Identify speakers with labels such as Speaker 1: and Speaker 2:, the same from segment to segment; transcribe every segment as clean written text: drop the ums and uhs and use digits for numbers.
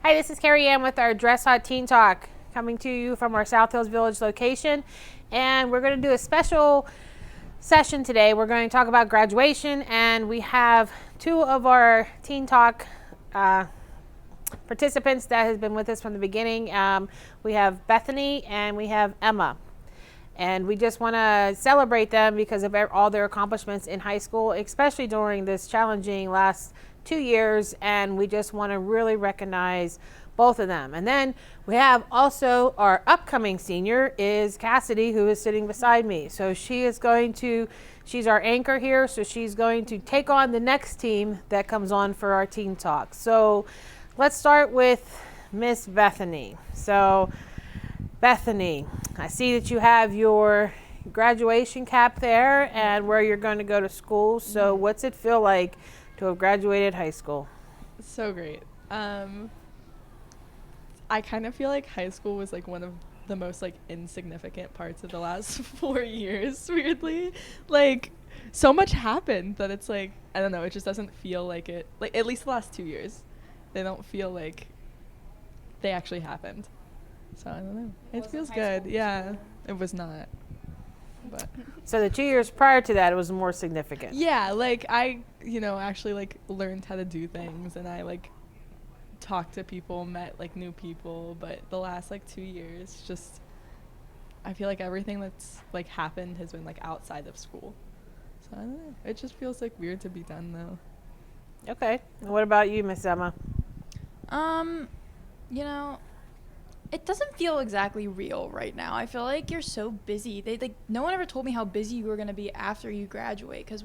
Speaker 1: Hi, this is Carrie Ann with our Dress Hot Teen Talk, coming to you from our South Hills Village location. And we're going to do a special session today. We're going to talk about graduation, and we have two of our Teen Talk participants that has been with us from the beginning. We have Bethany and we have Emma. And we just want to celebrate them because of all their accomplishments in high school, especially during this challenging last 2 years. And we just want to really recognize both of them. And then we have also our upcoming senior is Cassidy, who is sitting beside me. So she's our anchor here. So she's going to take on the next team that comes on for our Teen Talk. So let's start with Miss Bethany. So Bethany, I see that you have your graduation cap there and where you're going to go to school. So what's it feel like to have graduated high school?
Speaker 2: So great. I kind of feel like high school was like one of the most like insignificant parts of the last 4 years, weirdly. Like so much happened that it's like, I don't know, it just doesn't feel like it, like at least the last 2 years, they don't feel like they actually happened. So I don't know. It feels good. Yeah, it was not. But
Speaker 1: So the 2 years prior to that, it was more significant.
Speaker 2: yeah, like I, actually like learned how to do things, and I like talked to people, met like new people. But the last like 2 years, just I feel like everything that's like happened has been like outside of school. So I don't know. It just feels like weird to be done though.
Speaker 1: Okay. And what about you, Miss Emma?
Speaker 3: You know, it doesn't feel exactly real right now. I feel like you're so busy. No one ever told me how busy you were going to be after you graduate, because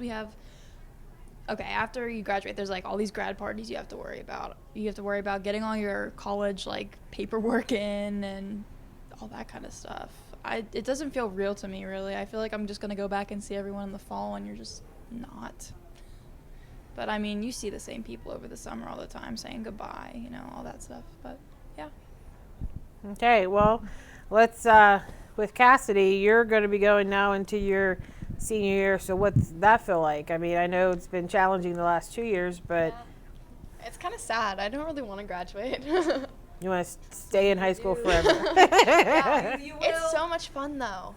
Speaker 3: after you graduate, there's like all these grad parties you have to worry about. You have to worry about getting all your college like paperwork in and all that kind of stuff. It doesn't feel real to me, really. I feel like I'm just going to go back and see everyone in the fall, and you're just not. But I mean, you see the same people over the summer all the time saying goodbye, all that stuff. But yeah.
Speaker 1: Okay, well, let's, with Cassidy, you're going to be going now into your senior year. So what's that feel like? I mean, I know it's been challenging the last 2 years, but
Speaker 4: It's kind of sad. I don't really want to graduate.
Speaker 1: you want to stay in high school forever.
Speaker 4: Yeah, it's so much fun, though.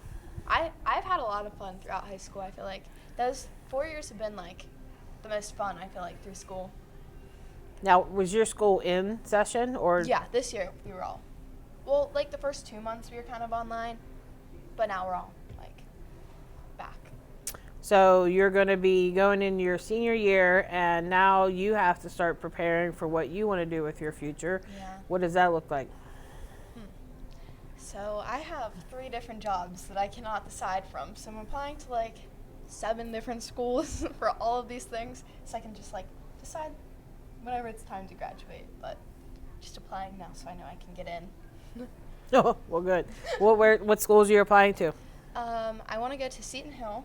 Speaker 4: I've had a lot of fun throughout high school. I feel like those 4 years have been, like, the most fun, I feel like, through school.
Speaker 1: Now, was your school in session or?
Speaker 4: Yeah, this year we were all. Well, like, the first 2 months we were kind of online, but now we're all, like, back.
Speaker 1: So you're going to be going in your senior year, and now you have to start preparing for what you want to do with your future.
Speaker 4: Yeah.
Speaker 1: What does that look like?
Speaker 4: So I have 3 different jobs that I cannot decide from. So I'm applying to, like, 7 different schools for all of these things, so I can just, like, decide whenever it's time to graduate. But just applying now so I know I can get in.
Speaker 1: Oh, well, good. What schools are you applying to?
Speaker 4: I want to go to Seton Hill,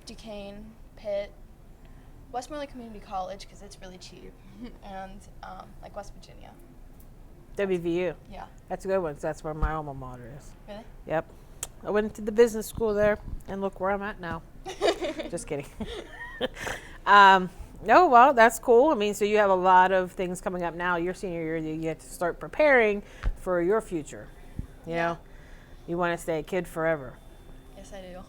Speaker 4: Duquesne, Pitt, Westmoreland Community College because it's really cheap, and like West Virginia.
Speaker 1: WVU.
Speaker 4: Yeah.
Speaker 1: That's a good one. 'Cause that's where my alma mater is.
Speaker 4: Really?
Speaker 1: Yep. I went to the business school there, and look where I'm at now. Just kidding. No, well, that's cool. I mean, so you have a lot of things coming up now. Your senior year, you get to start preparing for your future. You know, you want to stay a kid forever.
Speaker 4: Yes, I do.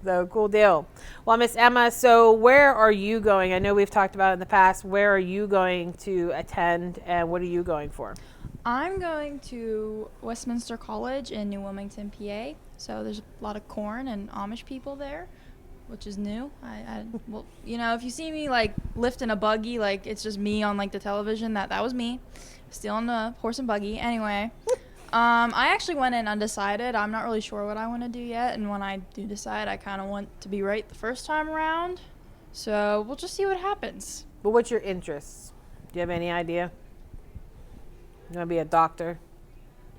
Speaker 1: So cool deal. Well, Miss Emma, so where are you going? I know we've talked about it in the past. Where are you going to attend, and what are you going for?
Speaker 3: I'm going to Westminster College in New Wilmington, PA. So there's a lot of corn and Amish people there, which is new. Well, if you see me like lifting a buggy, like it's just me on like the television. That was me, stealing a horse and buggy. Anyway, I actually went in undecided. I'm not really sure what I want to do yet, and when I do decide, I kind of want to be right the first time around. So we'll just see what happens.
Speaker 1: But what's your interests? Do you have any idea? You want to be a doctor?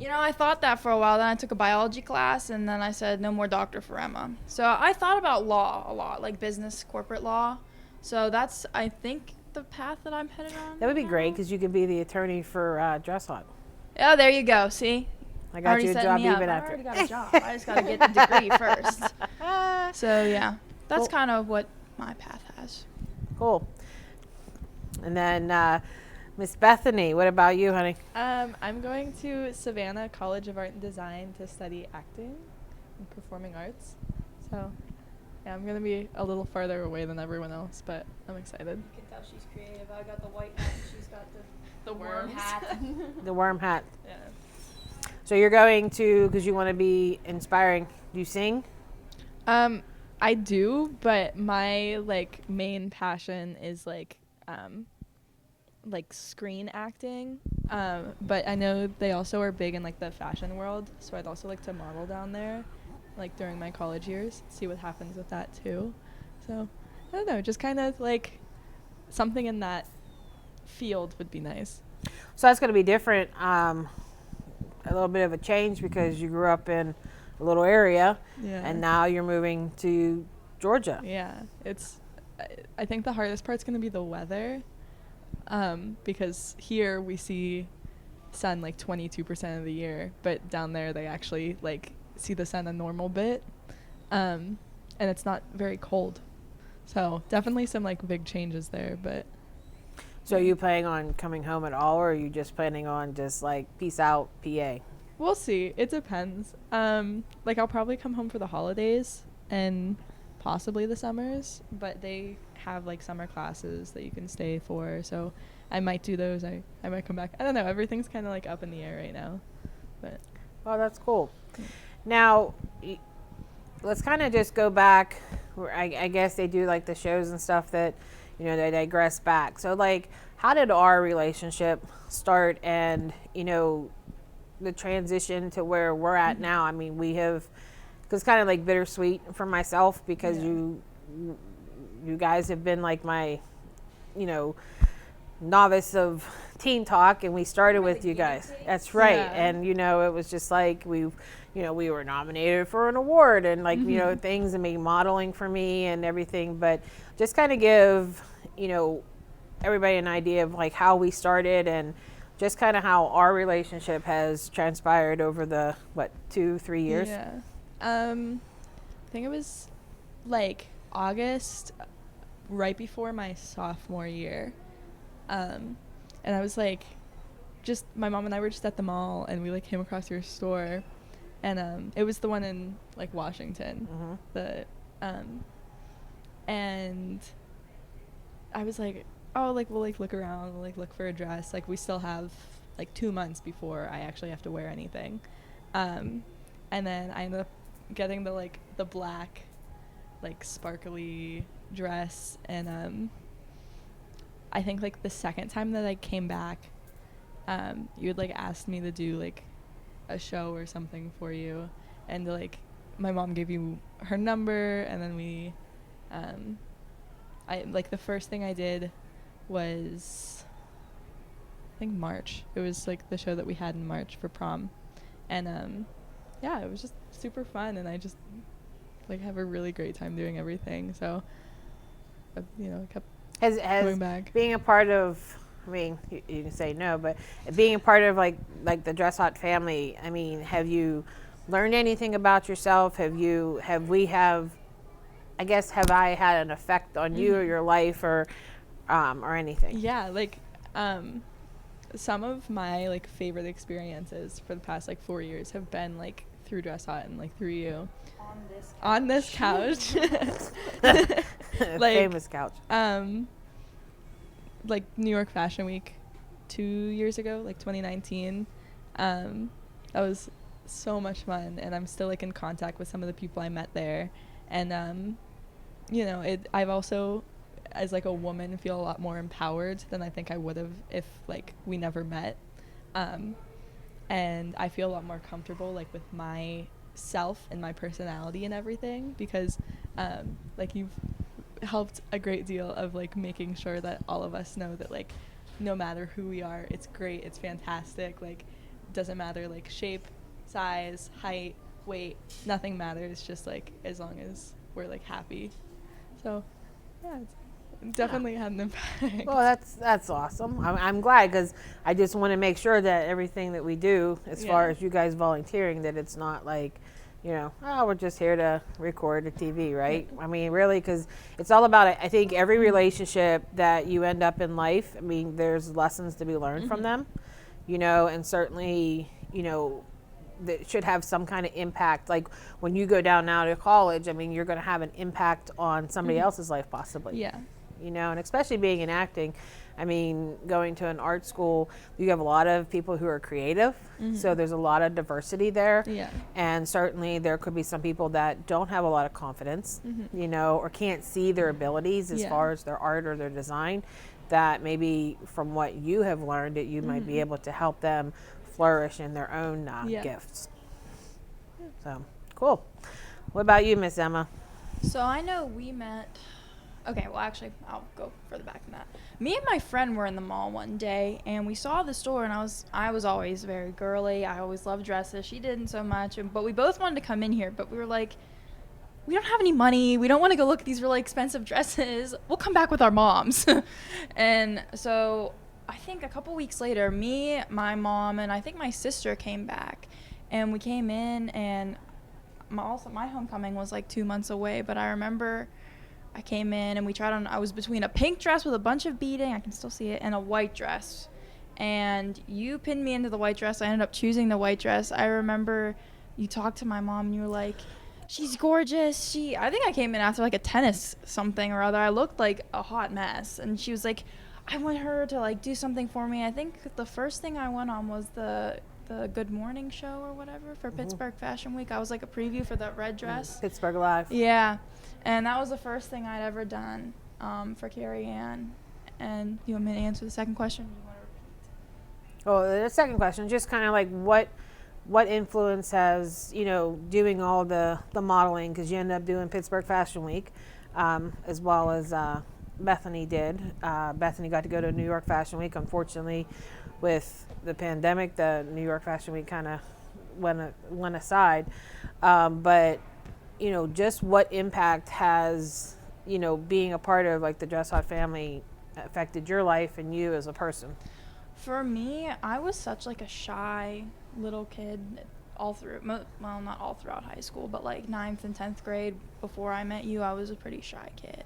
Speaker 3: I thought that for a while. Then I took a biology class, and then I said, no more doctor for Emma. So I thought about law a lot, like business, corporate law. So that's, I think, the path that I'm headed on.
Speaker 1: That would be great because you could be the attorney for Dress Hot.
Speaker 3: Oh, there you go. See?
Speaker 1: I got you a job even
Speaker 3: I
Speaker 1: after.
Speaker 3: already got a job. I just got to get the degree first. So, yeah. That's kind of what my path has.
Speaker 1: Cool. And then Miss Bethany, what about you, honey?
Speaker 2: I'm going to Savannah College of Art and Design to study acting and performing arts. So, yeah, I'm going to be a little farther away than everyone else, but I'm excited.
Speaker 3: You can tell she's creative. I got the white hat and she's got the worm
Speaker 2: worms.
Speaker 3: hat.
Speaker 1: The worm hat.
Speaker 2: Yeah.
Speaker 1: So you're going to, because you want to be inspiring. Do you sing?
Speaker 2: I do, but my like main passion is like screen acting. But I know they also are big in like the fashion world, so I'd also like to model down there, like during my college years, see what happens with that too. So I don't know, just kind of like something in that field would be nice.
Speaker 1: So that's going to be different. A little bit of a change because you grew up in a little area,
Speaker 2: Yeah.
Speaker 1: and now you're moving to Georgia.
Speaker 2: Yeah, it's. I think the hardest part's gonna be the weather, because here we see sun like 22% of the year, but down there they actually like see the sun a normal bit, and it's not very cold, so definitely some like big changes there. But
Speaker 1: So are you planning on coming home at all, or are you just planning on just like peace out, PA?
Speaker 2: we'll see. It depends. Like I'll probably come home for the holidays and possibly the summers, but they have like summer classes that you can stay for, so I might do those. I might come back. I don't know. Everything's kind of like up in the air right now, but
Speaker 1: Oh, that's cool. Now, let's kind of just go back. Where I guess they do like the shows and stuff that, you know, they digress back. So, like, how did our relationship start and, you know, the transition to where we're at now? I mean, we have, because kind of like bittersweet for myself because you guys have been like my, you know, novice of teen talk, and we started with you guys. That's right.
Speaker 2: Yeah.
Speaker 1: And you know, it was just like we were nominated for an award and like you know things, and me modeling for me and everything. But just kind of give everybody an idea of like how we started and just kind of how our relationship has transpired over the 2-3 years.
Speaker 2: yeah. I think it was like August, right before my sophomore year. And I was like, just my mom and I were just at the mall, and we like came across your store, and it was the one in like Washington, and I was like, oh, like we'll like look around, we'll like look for a dress. Like we still have like 2 months before I actually have to wear anything, and then I ended up getting the black, like sparkly dress, and I think like the second time that I came back, you had like asked me to do like a show or something for you, and like my mom gave you her number, and then we, I like the first thing I did was I think March. It was like the show that we had in March for prom, and yeah, it was just super fun, and I just like have a really great time doing everything. So, I kept
Speaker 1: Has
Speaker 2: going back.
Speaker 1: being a part of, I mean, you can say no, but being a part of like the Dress Hot family, I mean, have you learned anything about yourself? Have I had an effect on you or your life or anything?
Speaker 2: Yeah, like some of my like favorite experiences for the past like 4 years have been like through Dress Hot and like through you. On this couch. Like,
Speaker 1: Famous couch.
Speaker 2: Like New York Fashion Week 2 years ago, like 2019. That was so much fun, and I'm still like in contact with some of the people I met there, and I've also, as like a woman, feel a lot more empowered than I think I would have if like we never met, and I feel a lot more comfortable like with myself and my personality and everything, because like you've helped a great deal of like making sure that all of us know that like no matter who we are, it's great, it's fantastic, like doesn't matter like shape, size, height, weight, nothing matters, just like as long as we're like happy. So yeah, it's definitely had an impact.
Speaker 1: Well, that's awesome. I'm glad, because I just want to make sure that everything that we do, as far as you guys volunteering, that it's not like, you know, oh, we're just here to record a TV, right? I mean, really, because it's all about, I think every relationship that you end up in life, I mean, there's lessons to be learned from them, you know, and certainly, you know, that should have some kind of impact. Like when you go down now to college, I mean, you're going to have an impact on somebody else's life possibly.
Speaker 2: Yeah.
Speaker 1: You know, and especially being in acting, I mean, going to an art school, you have a lot of people who are creative, so there's a lot of diversity there.
Speaker 2: Yeah.
Speaker 1: And certainly there could be some people that don't have a lot of confidence, you know, or can't see their abilities as far as their art or their design, that maybe from what you have learned that you might be able to help them flourish in their own gifts. So, cool. What about you, Miss Emma?
Speaker 3: So I know we met. Okay, well, actually, I'll go further back than that. Me and my friend were in the mall one day, and we saw the store, and I was always very girly. I always loved dresses. She didn't so much, but we both wanted to come in here, but we were like, we don't have any money. We don't want to go look at these really expensive dresses. We'll come back with our moms. And so I think a couple weeks later, me, my mom, and I think my sister came back, and we came in, and my homecoming was like 2 months away, but I remember I came in and we tried on, I was between a pink dress with a bunch of beading, I can still see it, and a white dress. And you pinned me into the white dress. I ended up choosing the white dress. I remember you talked to my mom and you were like, she's gorgeous. I think I came in after like a tennis something or other. I looked like a hot mess. And she was like, I want her to like do something for me. I think the first thing I went on was the Good Morning show or whatever for Pittsburgh Fashion Week. I was like a preview for that red dress.
Speaker 1: Pittsburgh Live.
Speaker 3: Yeah. And that was the first thing I'd ever done for Carrie Ann. And you want me to answer the second question? Or you want to repeat?
Speaker 1: Well, the second question, just kind of like what influence has, you know, doing all the modeling, because you end up doing Pittsburgh Fashion Week, as well as Bethany did. Bethany got to go to New York Fashion Week. Unfortunately, with the pandemic, the New York Fashion Week kind of went aside. But you know, just what impact has, you know, being a part of like the Dress Hot family affected your life and you as a person?
Speaker 3: For me, I was such like a shy little kid all through, well, not all throughout high school, but like 9th and 10th grade before I met you, I was a pretty shy kid.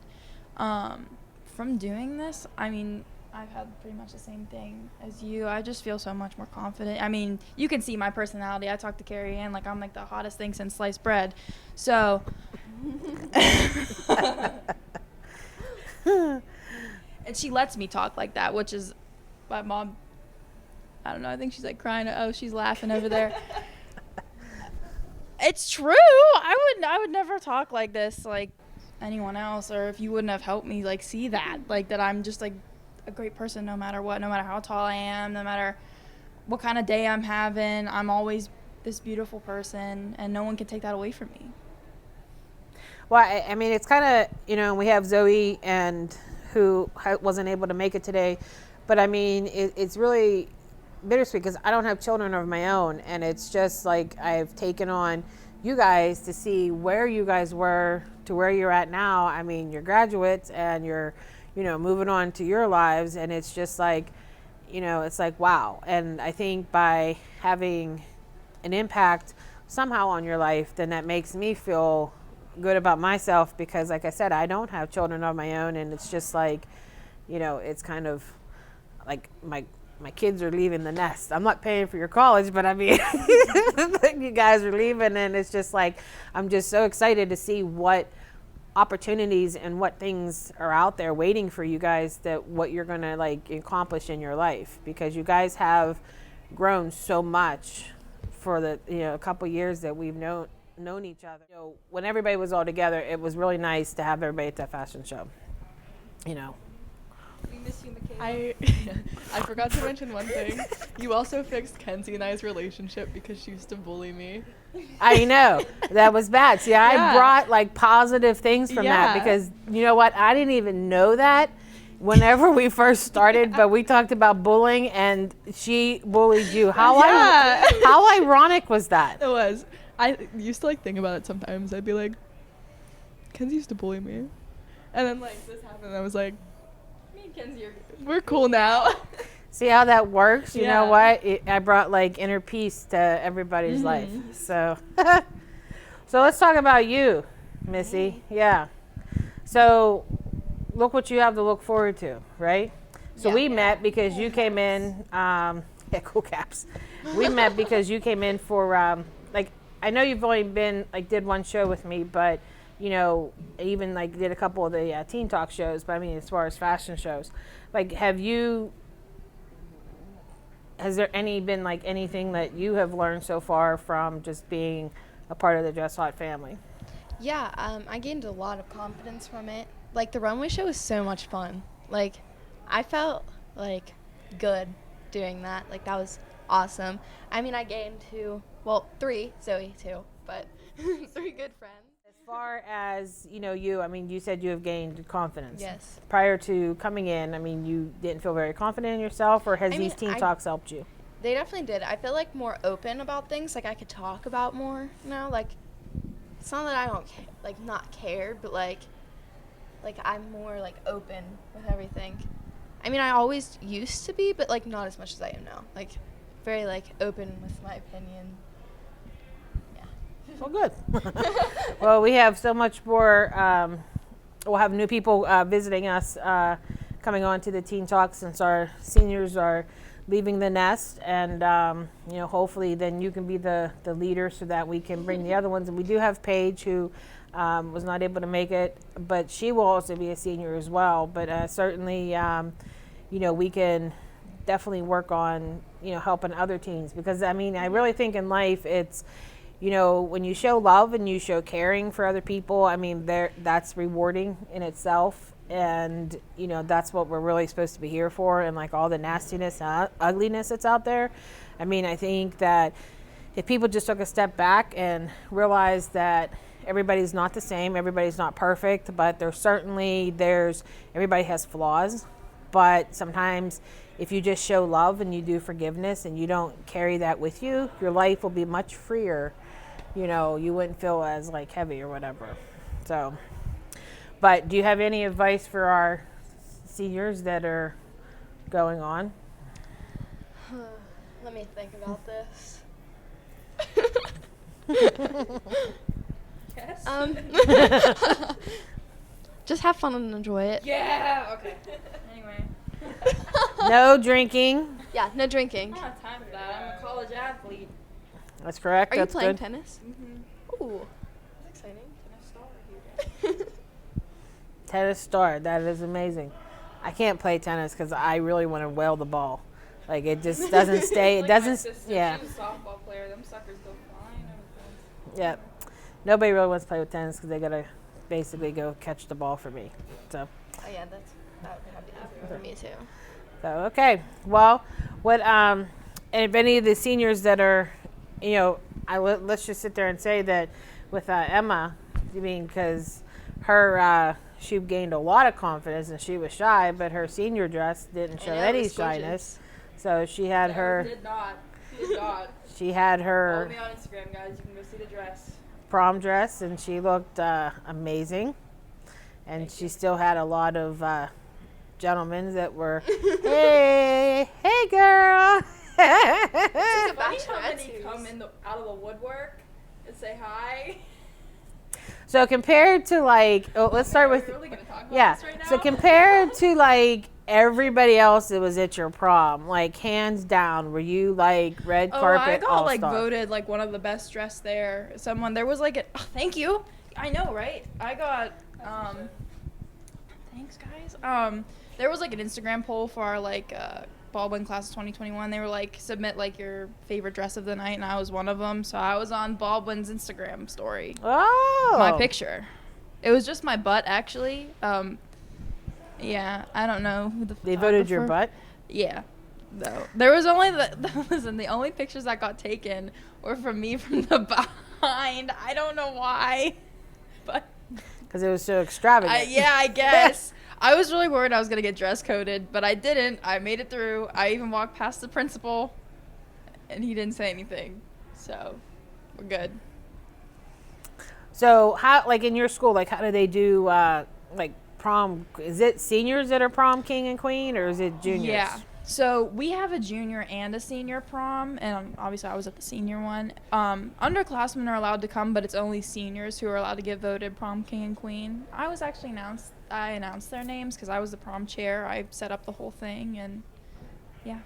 Speaker 3: From doing this, I mean, I've had pretty much the same thing as you. I just feel so much more confident. I mean, you can see my personality. I talk to Carrie Ann like I'm like the hottest thing since sliced bread. So, and she lets me talk like that, which is my mom. I don't know. I think she's like crying. Oh, she's laughing over there. It's true. I would never talk like this like anyone else, or if you wouldn't have helped me like see that, like that I'm just like a great person no matter what, no matter how tall I am, no matter what kind of day I'm having. I'm always this beautiful person, and no one can take that away from me.
Speaker 1: Well, I mean, it's kind of, you know, we have Zoe and who wasn't able to make it today, but I mean, it's really bittersweet because I don't have children of my own, and it's just like I've taken on you guys to see where you guys were to where you're at now. I mean, you're graduates and you're, you know, moving on to your lives, and it's just like, you know, it's like, wow. And I think by having an impact somehow on your life, then that makes me feel good about myself, because like I said, I don't have children of my own, and it's just like, you know, it's kind of like my kids are leaving the nest. I'm not paying for your college, but I mean, you guys are leaving, and it's just like, I'm just so excited to see what opportunities and what things are out there waiting for you guys, that what you're going to like accomplish in your life, because you guys have grown so much for the, you know, a couple years that we've known each other. You know, when everybody was all together, it was really nice to have everybody at that fashion show, you know.
Speaker 3: We miss you, Michaela.
Speaker 2: I forgot to mention one thing. You also fixed Kenzie and I's relationship because she used to bully me.
Speaker 1: I know. That was bad. See, I
Speaker 2: Yeah.
Speaker 1: brought like positive things from that,
Speaker 2: Yeah.
Speaker 1: because you know what? I didn't even know that whenever we first started, but we talked about bullying and she bullied you. How ironic was that?
Speaker 2: It was. I used to like think about it sometimes. I'd be like, Kenzie used to bully me. And then like this happened and I was like,
Speaker 3: Me and Kenzie are
Speaker 2: we're cool now.
Speaker 1: See how that works? You know
Speaker 2: Yeah.
Speaker 1: what? I brought like inner peace to everybody's life. So, So let's talk about you, Missy. Yeah. So look what you have to look forward to, right? So we met because you came in. Yeah, cool caps. We met because you came in for like, I know you've only been like did one show with me, but you know, even like did a couple of the Teen Talk shows. But I mean, as far as fashion shows, like, has there been like anything that you have learned so far from just being a part of the Dress Hot family?
Speaker 4: Yeah, I gained a lot of confidence from it. Like, the runway show was so much fun. Like, I felt like good doing that. Like, that was awesome. I mean, I gained three, Zoe too, but 3 good friends.
Speaker 1: As far as, I mean, you said you have gained confidence.
Speaker 4: Yes.
Speaker 1: Prior to coming in, I mean, you didn't feel very confident in yourself, or has these Teen Talks helped you?
Speaker 4: They definitely did. I feel like more open about things. Like, I could talk about more now. Like, it's not that I don't not care, but like I'm more like open with everything. I mean, I always used to be, but like not as much as I am now. Like, very like open with my opinion.
Speaker 1: Well, good. Well, we have so much more. We'll have new people visiting us coming on to the Teen Talk since our seniors are leaving the nest. And, hopefully then you can be the leader so that we can bring the other ones. And we do have Paige, who was not able to make it, but she will also be a senior as well. But certainly, we can definitely work on, helping other teens. Because, I mean, I really think in life it's, when you show love and you show caring for other people, I mean, that's rewarding in itself. And, that's what we're really supposed to be here for. And like all the nastiness and ugliness that's out there. I mean, I think that if people just took a step back and realized that everybody's not the same, everybody's not perfect, but everybody has flaws. But sometimes if you just show love and you do forgiveness and you don't carry that with you, your life will be much freer. You wouldn't feel as like heavy or whatever. So, but do you have any advice for our seniors that are going on?
Speaker 4: Let me think about this.
Speaker 2: Yes.
Speaker 4: Just have fun and enjoy it.
Speaker 2: Yeah. Okay. Anyway.
Speaker 1: No drinking.
Speaker 4: Yeah, no drinking.
Speaker 2: I don't have time for that. I'm a college athlete.
Speaker 1: That's correct.
Speaker 4: Are you
Speaker 1: That's
Speaker 4: playing
Speaker 1: good.
Speaker 4: tennis?
Speaker 2: Mm-hmm.
Speaker 4: Ooh, that's exciting.
Speaker 1: Tennis star. That is amazing. I can't play tennis because I really want to whale the ball. Like, it just doesn't stay. It
Speaker 2: Like
Speaker 1: doesn't.
Speaker 2: my sister,
Speaker 1: Yeah.
Speaker 2: she's a softball player. Them suckers go flying over the
Speaker 1: Yeah. Nobody really wants to play with tennis because they gotta basically go catch the ball for me. So.
Speaker 4: Oh yeah, that would be easy for me too.
Speaker 1: So okay. Well, what and if any of the seniors that are, let's just sit there and say that with Emma, I mean, because her she gained a lot of confidence and she was shy, but her senior dress didn't show any shyness. So she had her.
Speaker 2: Did not. Did not.
Speaker 1: She had
Speaker 2: Follow
Speaker 1: her
Speaker 2: me on Instagram, guys. You can go see the dress.
Speaker 1: prom dress, and she looked amazing. And she still had a lot of gentlemen that were, hey girl.
Speaker 2: It's funny how many come out of the woodwork and say hi.
Speaker 1: So compared to let's start with,
Speaker 2: Are we really gonna talk about this right now?
Speaker 1: So compared to everybody else that was at your prom, like hands down, were you red carpet
Speaker 3: I got
Speaker 1: all-star?
Speaker 3: voted one of the best dressed there. There was thank you. I know, right? I got thanks guys. There was an Instagram poll for our Baldwin class of 2021. They were submit your favorite dress of the night, and I was one of them. So I was on Baldwin's Instagram story.
Speaker 1: Oh,
Speaker 3: My picture. It was just my butt, actually. Yeah, I don't know who the
Speaker 1: They voted your
Speaker 3: photographer-
Speaker 1: butt.
Speaker 3: Yeah. No. There was only the only pictures that got taken were from me from the behind. I don't know why. But
Speaker 1: Because it was so extravagant.
Speaker 3: yeah, I guess. I was really worried I was going to get dress coded, but I didn't. I made it through. I even walked past the principal, and he didn't say anything. So, we're good.
Speaker 1: So how, in your school, how do they do, prom? Is it seniors that are prom king and queen, or is it juniors?
Speaker 3: Yeah. So we have a junior and a senior prom, and obviously I was at the senior one. Underclassmen are allowed to come, but it's only seniors who are allowed to get voted prom king and queen. I announced their names because I was the prom chair. I set up the whole thing, and yeah.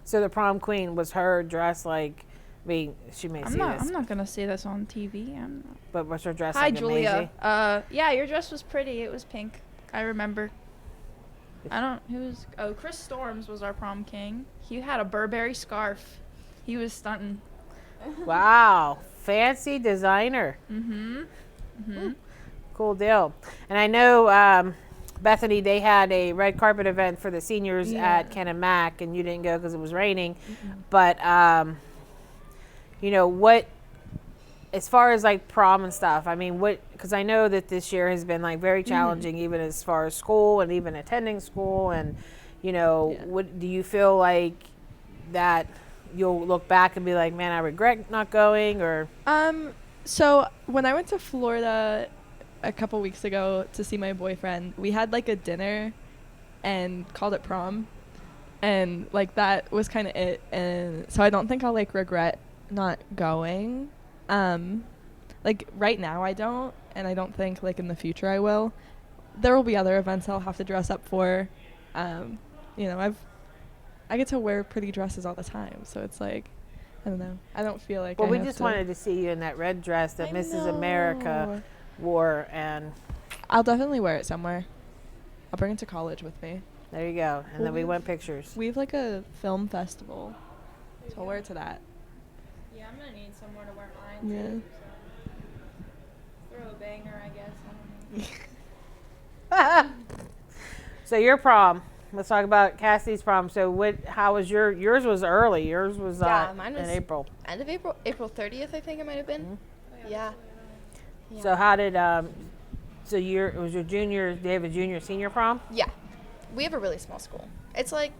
Speaker 1: So the prom queen was her dress like, I mean, she may see this,
Speaker 3: I'm not gonna say this on TV.
Speaker 1: but was her dress
Speaker 3: Hi,
Speaker 1: like
Speaker 3: Julia.
Speaker 1: amazing?
Speaker 3: Yeah, your dress was pretty. It was pink. I remember. Chris Storms was our prom king. He had a Burberry scarf. He was stunting.
Speaker 1: Wow, fancy designer.
Speaker 3: Mm-hmm.
Speaker 1: Cool deal. And I know Bethany, they had a red carpet event for the seniors at Ken and Mac, and you didn't go because it was raining. But you know what? As far as like prom and stuff, I mean, because I know that this year has been like very challenging, even as far as school and even attending school. And, you know, what do you feel like that you'll look back and be like, man, I regret not going? Or
Speaker 2: So when I went to Florida a couple weeks ago to see my boyfriend, we had like a dinner and called it prom. And like that was kind of it. And so I don't think I'll like regret not going. Like right now I don't, and I don't think like in the future I will. There will be other events I'll have to dress up for. You know, I get to wear pretty dresses all the time, so it's like, I don't know. I don't feel like.
Speaker 1: Well,
Speaker 2: I
Speaker 1: we
Speaker 2: have
Speaker 1: just
Speaker 2: to
Speaker 1: wanted to see you in that red dress that
Speaker 2: I
Speaker 1: Mrs.
Speaker 2: know.
Speaker 1: America wore, and
Speaker 2: I'll definitely wear it somewhere. I'll bring it to college with me.
Speaker 1: there you go. And then we went pictures.
Speaker 2: We have like a film festival, so I'll wear it to that.
Speaker 3: Yeah, I'm gonna need somewhere to wear mine.
Speaker 2: Yeah.
Speaker 3: Too, so. Throw a banger, I guess. I don't know.
Speaker 1: So your prom. Let's talk about Cassie's prom. So how was yours was early. Yours was,
Speaker 4: Mine was
Speaker 1: in April.
Speaker 4: End of April, April 30th, I think it might have been. Yeah.
Speaker 1: So how did, it was your junior, they have a junior senior prom?
Speaker 4: Yeah. We have a really small school. It's like,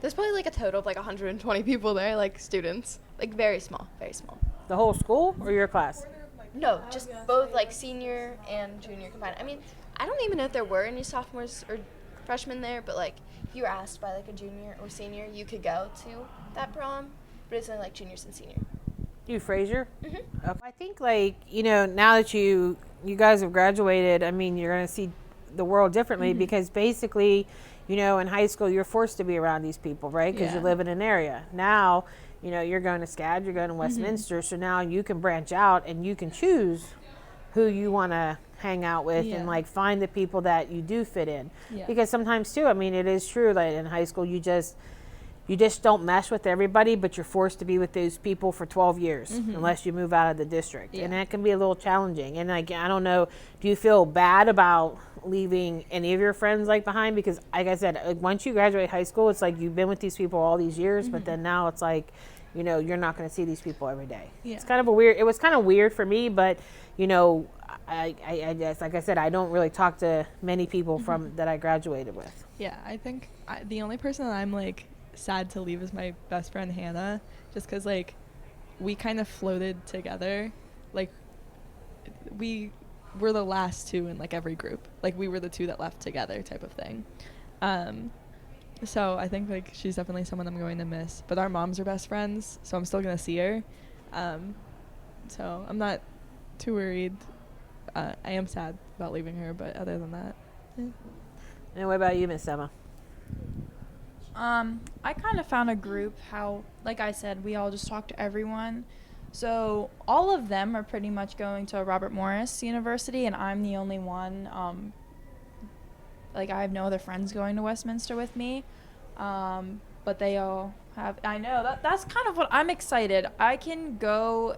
Speaker 4: there's probably like a total of like 120 people there, like students. Like very small, very small.
Speaker 1: The whole school or your class?
Speaker 4: No, just both like senior and junior combined. I mean, I don't even know if there were any sophomores or freshmen there, but like if you were asked by like a junior or senior, you could go to that prom, but it's only like juniors and senior.
Speaker 1: You, Fraser? I think like, you know, now that you guys have graduated, I mean, you're going to see the world differently because basically, you know, in high school, you're forced to be around these people, right? Because you live in an area. Now, you know, you're going to SCAD, you're going to Westminster, so now you can branch out and you can choose who you want to hang out with and like find the people that you do fit in. Because sometimes too, I mean, it is true that in high school you just don't mesh with everybody, but you're forced to be with those people for 12 years unless you move out of the district. And that can be a little challenging. And like, I don't know, do you feel bad about leaving any of your friends like behind? Because like I said, like, once you graduate high school, it's like you've been with these people all these years, but then now it's like, you know, you're not going to see these people every day. It's kind of it was kind of weird for me, but you know, I just, like I said, I don't really talk to many people from that I graduated with.
Speaker 2: Yeah, I think the only person that I'm like sad to leave is my best friend Hannah, just because like we kind of floated together, like we were the last two in like every group, like we were the two that left together type of thing. So I think like she's definitely someone I'm going to miss, but our moms are best friends, so I'm still gonna see her. So I'm not too worried. I am sad about leaving her, but other than that,
Speaker 1: And what about you, Miss Emma?
Speaker 3: I kind of found a group how, like I said, we all just talk to everyone. So all of them are pretty much going to Robert Morris University, and I'm the only one. Like I have no other friends going to Westminster with me, but they all have. I know that's kind of what I'm excited. I can go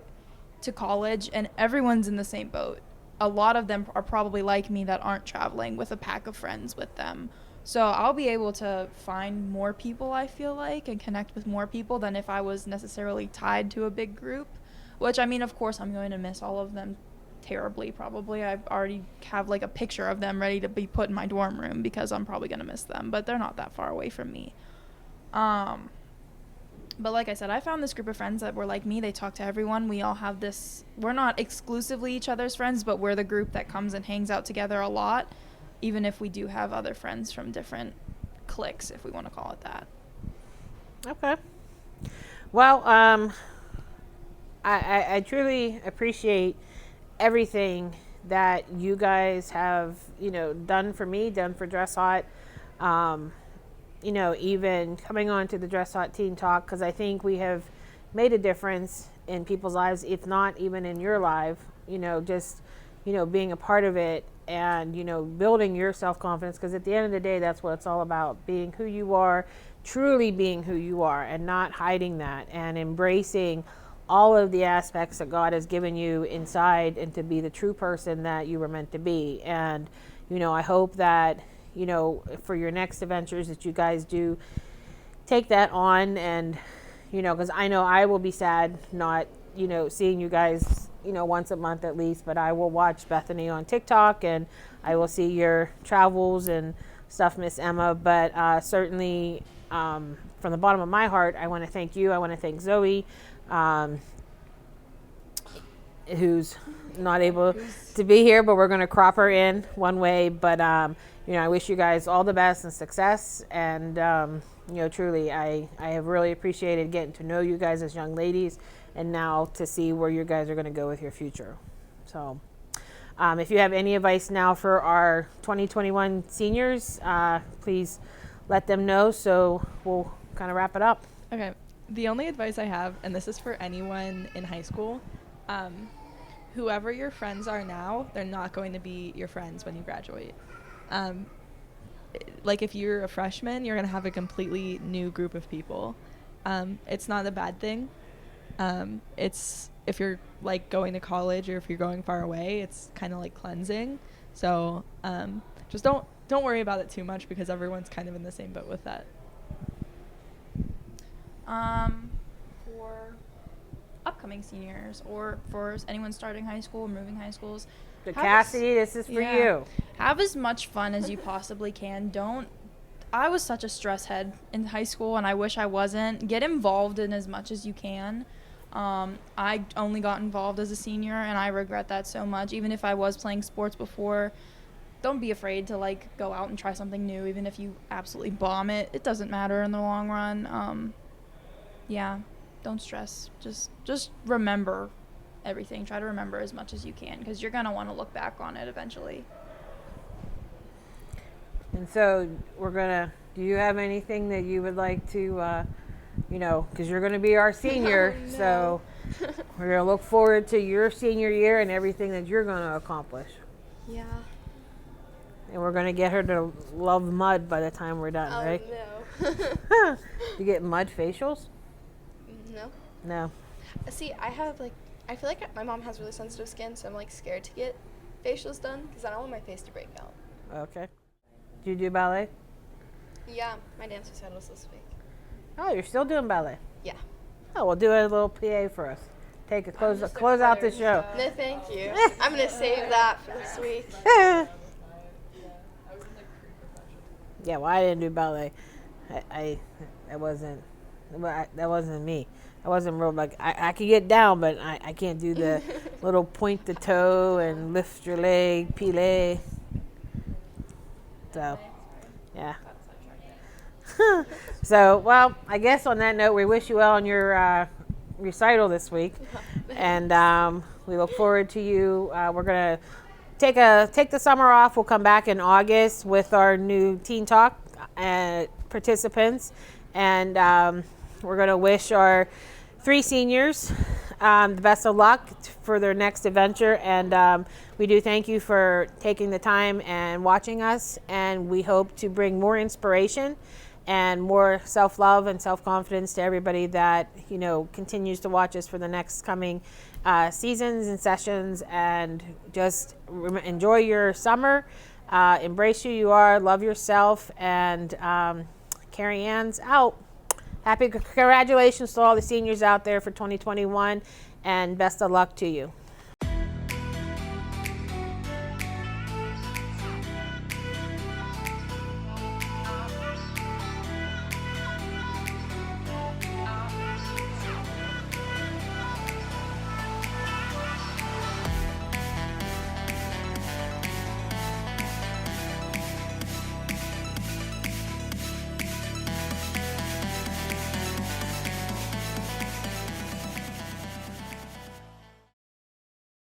Speaker 3: to college, and everyone's in the same boat. A lot of them are probably like me that aren't traveling with a pack of friends with them. So I'll be able to find more people, I feel like, and connect with more people than if I was necessarily tied to a big group, which, I mean, of course, I'm going to miss all of them terribly, probably. I already have, like, a picture of them ready to be put in my dorm room because I'm probably going to miss them, but they're not that far away from me. But like I said, I found this group of friends that were like me. They talk to everyone. We all have this, we're not exclusively each other's friends, but we're the group that comes and hangs out together a lot, even if we do have other friends from different cliques, if we want to call it that.
Speaker 1: Okay. Well, I truly appreciate everything that you guys have, done for me, done for Dress Hot. Even coming on to the Dress Hot Teen Talk, because I think we have made a difference in people's lives, if not even in your life, just, being a part of it and, building your self-confidence, because at the end of the day, that's what it's all about, being who you are, truly being who you are, and not hiding that, and embracing all of the aspects that God has given you inside, and to be the true person that you were meant to be. And, I hope that, for your next adventures, that you guys do take that on, and, because I know I will be sad not, seeing you guys, once a month at least, but I will watch Bethany on TikTok, and I will see your travels and stuff, Miss Emma. But certainly, from the bottom of my heart, I want to thank you. I want to thank Zoe, who's not able to be here, but we're going to crop her in one way. But, I wish you guys all the best and success. And, truly, I have really appreciated getting to know you guys as young ladies, and now to see where you guys are going to go with your future. So, if you have any advice now for our 2021 seniors, please let them know. So we'll kind of wrap it up.
Speaker 2: Okay. The only advice I have, and this is for anyone in high school, whoever your friends are now, they're not going to be your friends when you graduate. Like if you're a freshman, you're going to have a completely new group of people. It's not a bad thing. It's if you're like going to college, or if you're going far away, it's kind of like cleansing. So just don't worry about it too much, because everyone's kind of in the same boat with that.
Speaker 3: For upcoming seniors, or for anyone starting high school, moving high schools,
Speaker 1: Cassidy, this is for you.
Speaker 3: Have as much fun as you possibly can. I was such a stress head in high school, and I wish I wasn't. Get involved in as much as you can. I only got involved as a senior, and I regret that so much. Even if I was playing sports before, don't be afraid to go out and try something new. Even if you absolutely bomb it, it doesn't matter in the long run. Don't stress. Just remember everything. Try to remember as much as you can, because you're gonna want to look back on it eventually.
Speaker 1: And so do you have anything that you would like to, because you're going to be our senior,
Speaker 4: No.
Speaker 1: so we're going to look forward to your senior year and everything that you're going to accomplish.
Speaker 4: Yeah.
Speaker 1: And we're going to get her to love mud by the time we're done, right?
Speaker 4: No.
Speaker 1: You get mud facials?
Speaker 4: No.
Speaker 1: No.
Speaker 4: See, I feel like my mom has really sensitive skin, so I'm scared to get facials done, because I don't want my face to break out.
Speaker 1: Okay. Do you do ballet?
Speaker 4: Yeah, my dance recitals this week.
Speaker 1: Oh, you're still doing ballet?
Speaker 4: Yeah.
Speaker 1: Oh, we'll do a little PA for us. Close out the show.
Speaker 4: No, thank you. I'm gonna save that for this week.
Speaker 1: Yeah, well, I didn't do ballet. That wasn't me. I wasn't real, I could get down, but I can't do the little point the toe and lift your leg, plie. So, yeah. So, well, I guess on that note, we wish you well on your recital this week, and we look forward to you. We're gonna take the summer off. We'll come back in August with our new Teen Talk participants, and we're gonna wish our 3 seniors the best of luck for their next adventure, and we do thank you for taking the time and watching us, and we hope to bring more inspiration and more self-love and self-confidence to everybody that continues to watch us for the next coming seasons and sessions. And just enjoy your summer, embrace who you are, love yourself, and Carrie Ann's out. Happy congratulations to all the seniors out there for 2021, and best of luck to you.